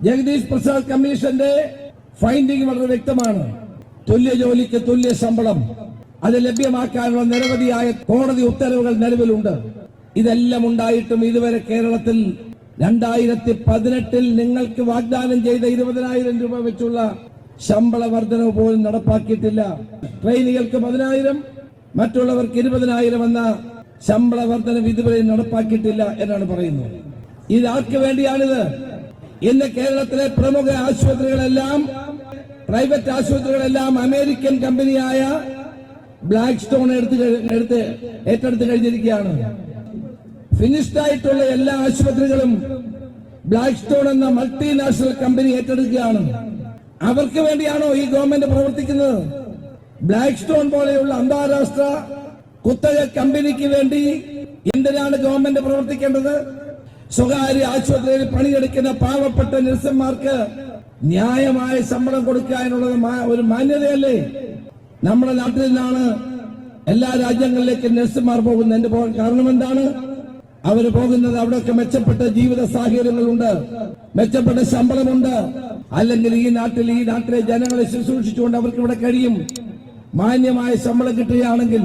ജഗദീഷ് പ്രസാദ് കമ്മീഷന്റെ ഫൈൻഡിംഗ് വളരെ വ്യക്തമാണ്. തുല്യ ജോലിക്ക് തുല്യ ശമ്പളം അത് ലഭ്യമാക്കാനുള്ള നിരവധിയായ കോടതി ഉത്തരവുകൾ നിലവിലുണ്ട്. ഇതെല്ലാം ഉണ്ടായിട്ടും ഇതുവരെ കേരളത്തിൽ 2018 നിങ്ങൾക്ക് വാഗ്ദാനം ചെയ്ത 20,000 രൂപ വെച്ചുള്ള ശമ്പള വർധനവ് പോലും നടപ്പാക്കിയിട്ടില്ല. ട്രെയിനികൾക്ക് 10,000, മറ്റുള്ളവർക്ക് 20,000 എന്ന ശമ്പള വർധനവ് ഇതുവരെ നടപ്പാക്കിയിട്ടില്ല എന്നാണ് പറയുന്നത്. ഇത് ആർക്ക് വേണ്ടിയാണിത്? ഇന്ന് കേരളത്തിലെ പ്രമുഖ ആശുപത്രികളെല്ലാം, പ്രൈവറ്റ് ആശുപത്രികളെല്ലാം അമേരിക്കൻ കമ്പനിയായ ബ്ലാക്ക് സ്റ്റോൺ ഏറ്റെടുത്ത് കഴിഞ്ഞിരിക്കുകയാണ്. ഫിനിഷ്ഡ് ആയിട്ടുള്ള എല്ലാ ആശുപത്രികളും ബ്ലാക്ക് സ്റ്റോൺ എന്ന മൾട്ടിനാഷണൽ കമ്പനി ഏറ്റെടുക്കുകയാണ്. അവർക്ക് വേണ്ടിയാണോ ഈ ഗവൺമെന്റ് പ്രവർത്തിക്കുന്നത്? ബ്ലാക്ക് സ്റ്റോൺ പോലെയുള്ള അന്താരാഷ്ട്ര കുത്തക കമ്പനിക്ക് വേണ്ടി എന്തിനാണ് ഗവൺമെന്റ് പ്രവർത്തിക്കേണ്ടത്? സ്വകാര്യ ആശുപത്രിയിൽ പണിയെടുക്കുന്ന പാവപ്പെട്ട നഴ്സുമാർക്ക് ന്യായമായ ശമ്പളം കൊടുക്കുക എന്നുള്ളത് ഒരു മാന്യതയല്ലേ? നമ്മുടെ നാട്ടിൽ നിന്നാണ് എല്ലാ രാജ്യങ്ങളിലേക്കും നഴ്സുമാർ പോകുന്നത്. കാരണം എന്താണ്? അവര് പോകുന്നത് അവിടെയൊക്കെ മെച്ചപ്പെട്ട ജീവിത സാഹചര്യങ്ങളുണ്ട്, മെച്ചപ്പെട്ട ശമ്പളമുണ്ട്. അല്ലെങ്കിൽ ഈ നാട്ടിലെ ജനങ്ങളെ ശുശ്രൂഷിച്ചുകൊണ്ട് അവർക്ക് ഇവിടെ കഴിയും. മാന്യമായ ശമ്പളം കിട്ടുകയാണെങ്കിൽ